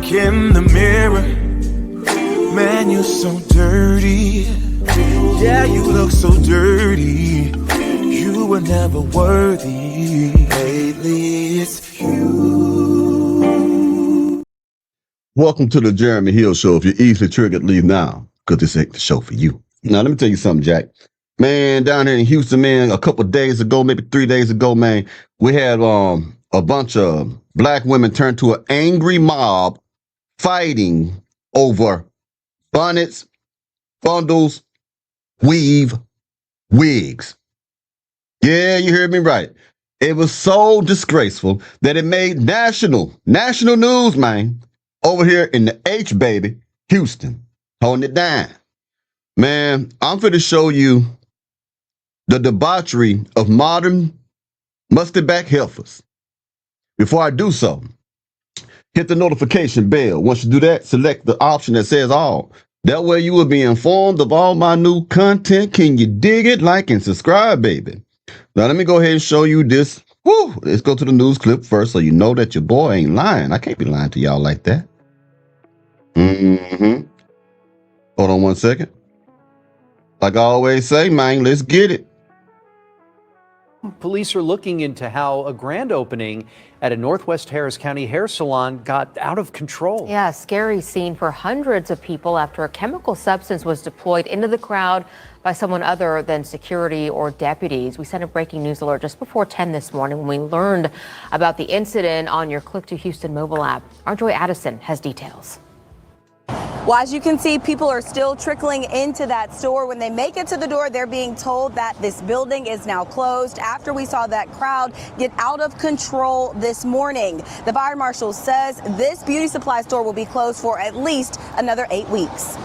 in the mirror, man, you're so dirty. Yeah, you look so dirty. You were never worthy. Lately, it's you. Welcome to the Jeremy Hill Show. If you're easily triggered, leave now, because this ain't the show for you. Now, let me tell you something, Jack. Man, down here in Houston, man, a couple of days ago, maybe 3 days ago, man, we had a bunch of black women turn to an angry mob fighting over bonnets, bundles, weave, wigs. Yeah, you heard me right. It was so disgraceful that it made national news, man, over here in the H, baby, Houston, holding it down. Man, I'm finna show you the debauchery of modern musty-back heifers. Before I do so, hit the notification bell. Once you do that, select the option that says all. That way you will be informed of all my new content. Can you dig it? Like and subscribe, baby. Now, let me go ahead and show you this. Woo! Let's go to the news clip first so you know that your boy ain't lying. I can't be lying to y'all like that. Hold on 1 second. Like I always say, man, let's get it. Police are looking into how a grand opening at a Northwest Harris County hair salon got out of control. Yeah, scary scene for hundreds of people after a chemical substance was deployed into the crowd by someone other than security or deputies. We sent a breaking news alert just before 10 this morning when we learned about the incident on your Click to Houston mobile app. Our Joy Addison has details. Well, as you can see, people are still trickling into that store. When they make it to the door, they're being told that this building is now closed after we saw that crowd get out of control this morning. The fire marshal says this beauty supply store will be closed for at least another 8 weeks.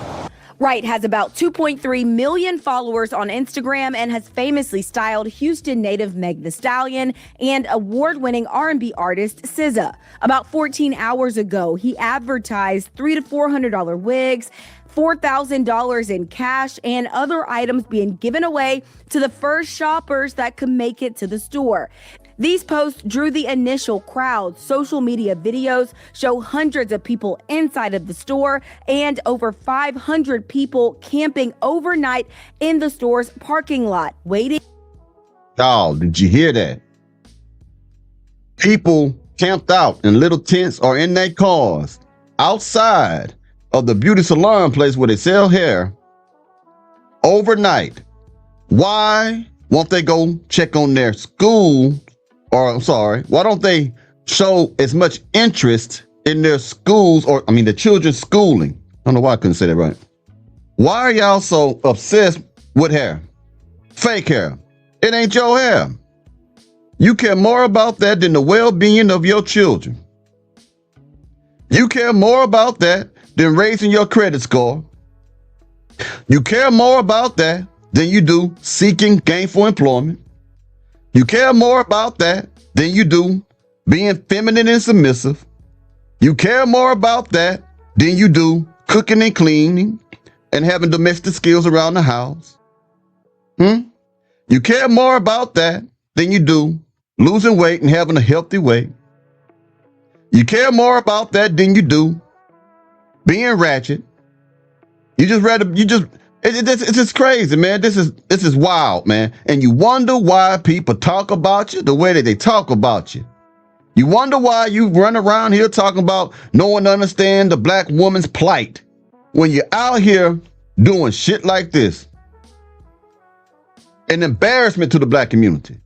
Wright has about 2.3 million followers on Instagram and has famously styled Houston native Meg Thee Stallion and award-winning R&B artist SZA. About 14 hours ago, he advertised $300 to $400 wigs, $4,000 in cash, and other items being given away to the first shoppers that could make it to the store. These posts drew the initial crowd. Social media videos show hundreds of people inside of the store and over 500 people camping overnight in the store's parking lot, waiting. Oh, did you hear that? People camped out in little tents or in their cars outside of the beauty salon place where they sell hair overnight. Why won't they go check on their school? Or I'm sorry, why don't they show as much interest in their schools, or I mean the children's schooling? I don't know why I couldn't say that right. Why are y'all so obsessed with hair? Fake hair. It ain't your hair. You care more about that than the well-being of your children. You care more about that than raising your credit score. You care more about that than you do seeking gainful employment. You care more about that than you do being feminine and submissive. You care more about that than you do cooking and cleaning and having domestic skills around the house. You care more about that than you do losing weight and having a healthy weight. You care more about that than you do being ratchet. It's just crazy, man. This is wild, man. And you wonder why people talk about you the way that they talk about you. You wonder why you run around here talking about no one understands the black woman's plight when you're out here doing shit like this. An embarrassment to the black community.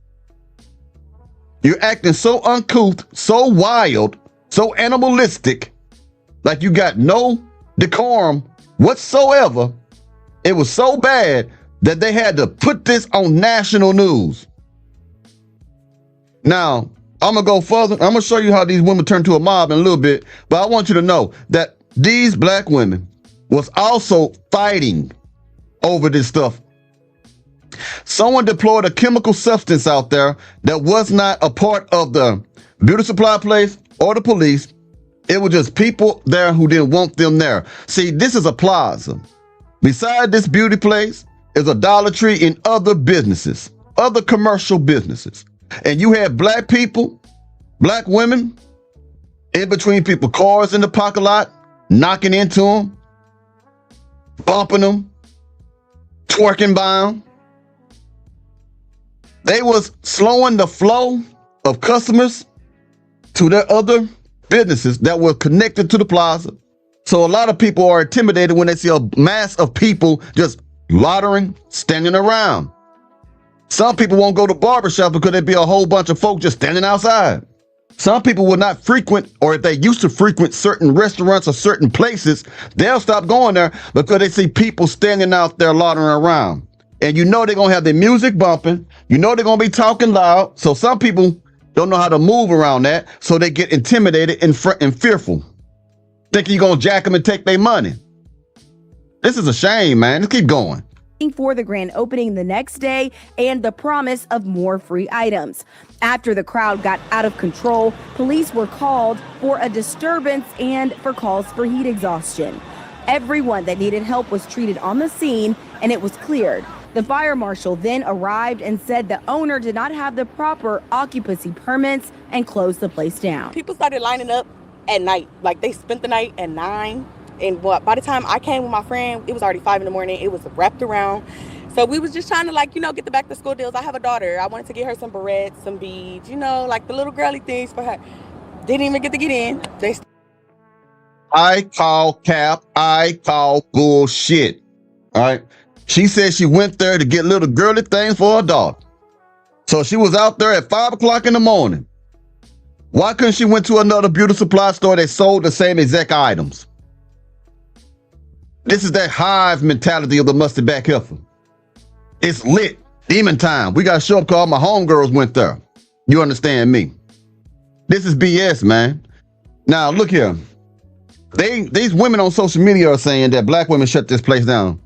You're acting so uncouth, so wild, so animalistic, like you got no decorum whatsoever. It was so bad that they had to put this on national news. Now, I'm going to go further. I'm going to show you how these women turned to a mob in a little bit. But I want you to know that these black women was also fighting over this stuff. Someone deployed a chemical substance out there that was not a part of the beauty supply place or the police. It was just people there who didn't want them there. See, this is a plaza. Beside this beauty place is a Dollar Tree and other businesses, other commercial businesses. And you had black people, black women in between people, cars in the parking lot, knocking into them, bumping them, twerking by them. They was slowing the flow of customers to their other businesses that were connected to the plaza. So a lot of people are intimidated when they see a mass of people just loitering, standing around. Some people won't go to barbershops because there'd be a whole bunch of folk just standing outside. Some people will not frequent, or if they used to frequent certain restaurants or certain places, they'll stop going there because they see people standing out there loitering around. And you know they're going to have their music bumping. You know they're going to be talking loud. So some people don't know how to move around that, so they get intimidated and fearful, thinking you're going to jack them and take their money. This is a shame, man. Let's keep going. For the grand opening the next day and the promise of more free items. After the crowd got out of control, police were called for a disturbance and for calls for heat exhaustion. Everyone that needed help was treated on the scene and it was cleared. The fire marshal then arrived and said the owner did not have the proper occupancy permits and closed the place down. People started lining up at night, like they spent the night at 9. And by the time I came with my friend, it was already 5 in the morning. It was wrapped around. So we was just trying to, like, you know, get the back to school deals. I have a daughter. I wanted to get her some barrettes, some beads, you know, like the little girly things for her. Didn't even get to get in. I call cap. I call bullshit. All right. She said she went there to get little girly things for her daughter. So she was out there at 5 o'clock in the morning. Why couldn't she went to another beauty supply store that sold the same exact items? This is that hive mentality of the mustard back heifer. It's lit. Demon time. We got to show up because all my homegirls went there. You understand me? This is BS, man. Now, look here. These women on social media are saying that black women shut this place down.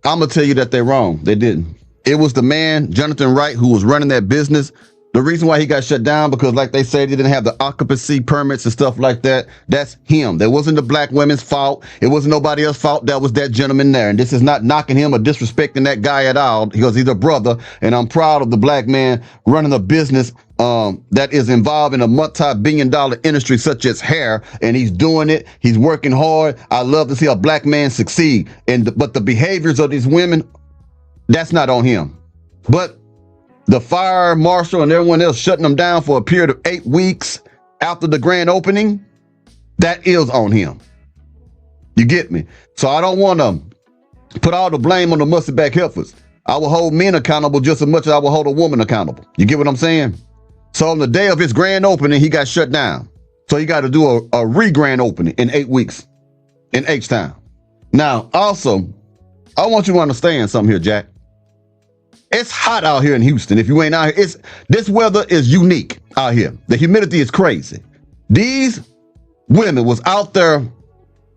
I'm going to tell you that they're wrong. They didn't. It was the man, Jonathan Wright, who was running that business. The reason why he got shut down, because like they said, he didn't have the occupancy permits and stuff like that. That's him. That wasn't the black women's fault. It wasn't nobody else's fault. That was that gentleman there. And this is not knocking him or disrespecting that guy at all, because he's a brother. And I'm proud of the black man running a business that is involved in a multi-billion-dollar industry such as hair. And he's doing it. He's working hard. I love to see a black man succeed. But the behaviors of these women, that's not on him. But the fire marshal and everyone else shutting them down for a period of 8 weeks after the grand opening, that is on him. You get me? So I don't want to put all the blame on the mustard back heifers. I will hold men accountable just as much as I will hold a woman accountable. You get what I'm saying? So on the day of his grand opening, he got shut down. So he got to do a re-grand opening in 8 weeks in H-Town. Now, also, I want you to understand something here, Jack. It's hot out here in Houston. If you ain't out here, this weather is unique out here. The humidity is crazy. These women was out there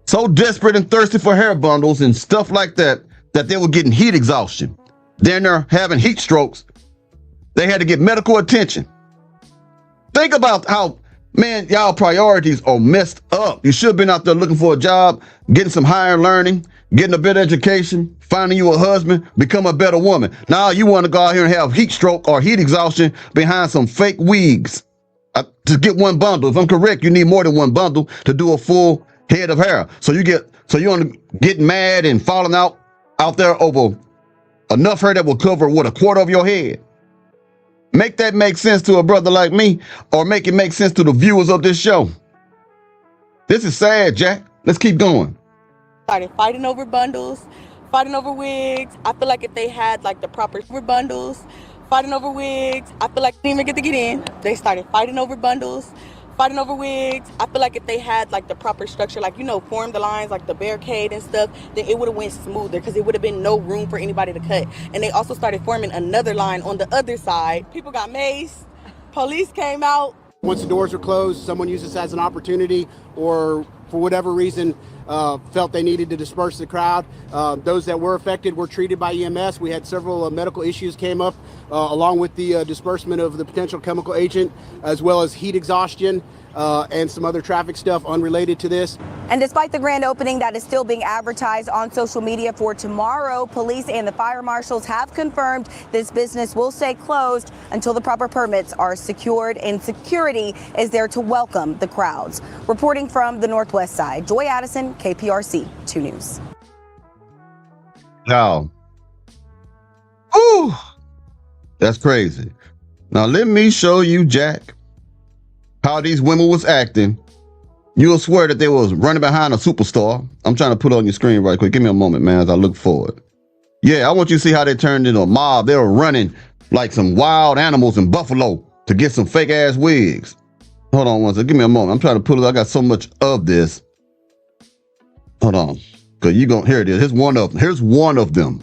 so desperate and thirsty for hair bundles and stuff like that, that they were getting heat exhaustion. Then they're having heat strokes. They had to get medical attention. Think about how, man, y'all priorities are messed up. You should have been out there looking for a job, getting some higher learning, getting a better education, finding you a husband, become a better woman. Now you want to go out here and have heat stroke or heat exhaustion behind some fake wigs to get one bundle. If I'm correct, you need more than one bundle to do a full head of hair. So you're only getting mad and falling out there over enough hair that will cover what, a quarter of your head. Make that make sense to a brother like me, or make it make sense to the viewers of this show. This is sad, Jack. Let's keep going. Started fighting over bundles, fighting over wigs. I feel like if they had like the proper bundles, fighting over wigs, I feel like they didn't even get to get in. They started fighting over bundles, fighting over wigs. I feel like if they had like the proper structure, like, you know, form the lines, like the barricade and stuff, then it would have went smoother because it would have been no room for anybody to cut. And they also started forming another line on the other side. People got maced. Police came out. Once the doors were closed, someone used this as an opportunity, or for whatever reason, felt they needed to disperse the crowd. Those that were affected were treated by EMS. We had several medical issues came up, along with the disbursement of the potential chemical agent, as well as heat exhaustion. and some other traffic stuff unrelated to this. And despite the grand opening that is still being advertised on social media for tomorrow, police and the fire marshals have confirmed this business will stay closed until the proper permits are secured, and security is there to welcome the crowds. Reporting from the Northwest Side, Joy Addison, KPRC 2 News. Now, ooh, that's crazy. Now let me show you, Jack, how these women was acting. You'll swear that they was running behind a superstar. I'm trying to put it on your screen right quick. Give me a moment, man, as I look forward. Yeah, I want you to see how they turned into a mob. They were running like some wild animals in Buffalo to get some fake ass wigs. Hold on one second. Give me a moment. I'm trying to put it. I got so much of this. Hold on. Cause you gonna, here it is. Here's one of them. Here's one of them.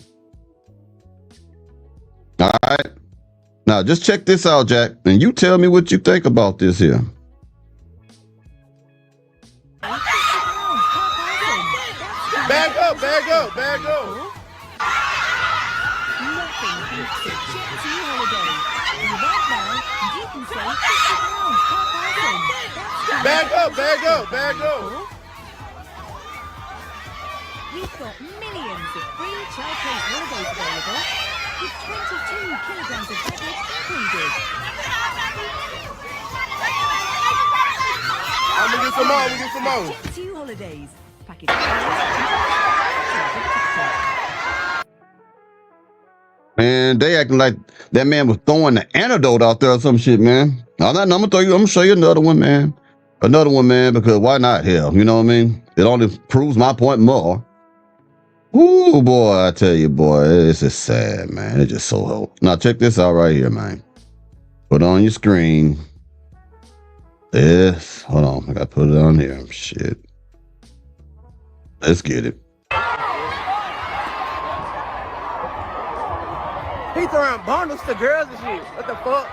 All right. Now just check this out, Jack, and you tell me what you think about this here. Bag up, bag up, bag up. Bag up, bag up, bag up. We've got millions of free child-play holidays available, with 22 kilograms of beverage included. I'm gonna get some more, we get some more. Jet 2 holidays. Package. Man, they acting like that man was throwing the antidote out there or some shit, man. I'm gonna show you another one, man. Another one, man, because why not? Hell, you know what I mean? It only proves my point more. Ooh, boy, I tell you, boy, it's just sad, man. It's just so hope. Now, check this out right here, man. Put it on your screen. This. Hold on. I got to put it on here. Shit. Let's get it. He throwing bundles to girls and shit. What the fuck?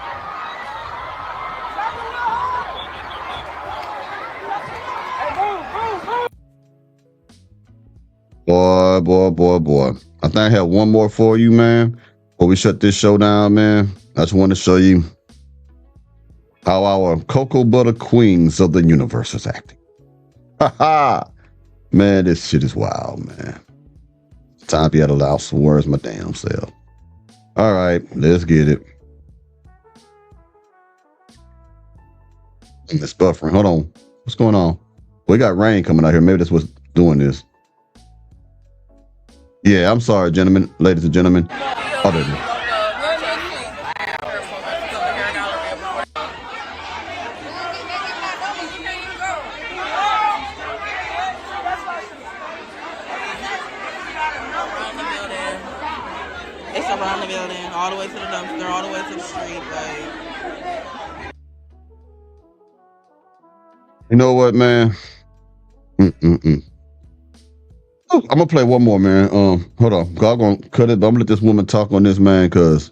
Boy. I think I have one more for you, man. Before we shut this show down, man, I just want to show you how our cocoa butter queens of the universe is acting. Ha ha! Man, this shit is wild, man. Time to be at a louse for words my damn self. All right, let's get it. It's buffering. Hold on. What's going on? We got rain coming out here. Maybe that's what's doing this. Yeah, I'm sorry, gentlemen, ladies and gentlemen. Oh, there it is. It's around the building, all the way to the dumpster, all the way to the street. Like, You know what, man? I'm gonna play one more, man. Hold on. I'm gonna cut it, but I'm gonna let this woman talk on this, man, because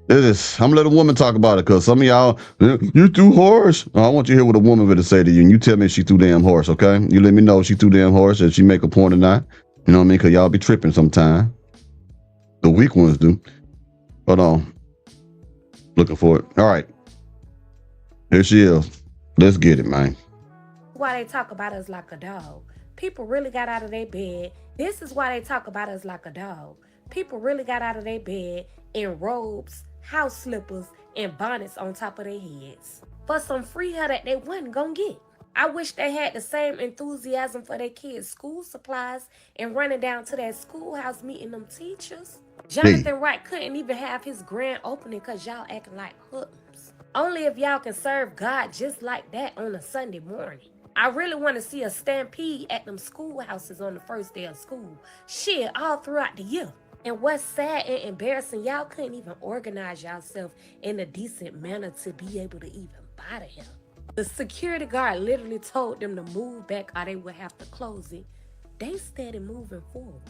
I'm gonna let a woman talk about it, because some of y'all, you're too harsh. I want you to hear what a woman gonna say to you, and you tell me if she too damn harsh, okay? You let me know if she too damn harsh, if she make a point or not. You know what I mean? Because y'all be tripping sometime. The weak ones do. Hold on. Looking for it. All right. Here she is. Let's get it, man. Why they talk about us like a dog. People really got out of their bed. This is why they talk about us like a dog. People really got out of their bed in robes, house slippers, and bonnets on top of their heads for some free hair that they wasn't gonna get. I wish they had the same enthusiasm for their kids' school supplies and running down to that schoolhouse meeting them teachers. Jonathan Wright couldn't even have his grand opening because y'all acting like hoodlums. Only if y'all can serve God just like that on a Sunday morning. I really want to see a stampede at them schoolhouses on the first day of school. Shit, all throughout the year. And what's sad and embarrassing, y'all couldn't even organize yourself in a decent manner to be able to even buy the hell. The security guard literally told them to move back or they would have to close it. They steady moving forward.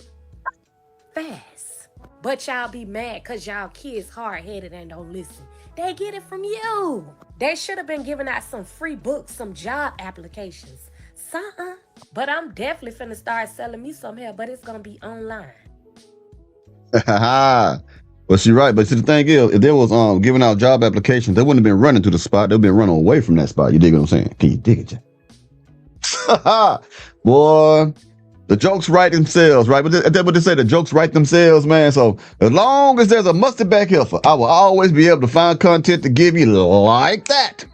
Fast. But y'all be mad because y'all kids hard-headed and don't listen. They get it from you. They should have been giving out some free books, some job applications. Something. But I'm definitely finna start selling me some hair, but it's gonna be online. Well, she's right. But see, the thing is, if there was giving out job applications, they wouldn't have been running to the spot. They'd been running away from that spot. You dig what I'm saying? Can you dig it, Jack? Boy, the jokes write themselves, right? But that's what they say. The jokes write themselves, man. So as long as there's a mustard back here, I will always be able to find content to give you like that.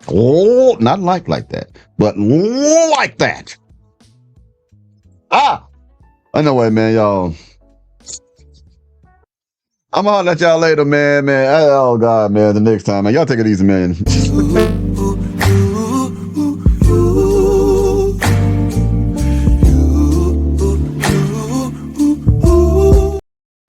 Oh, not like that, but like that. Anyway, man, y'all. I'm gonna holler at y'all later, man. Oh God, man. The next time, man. Y'all take it easy, man.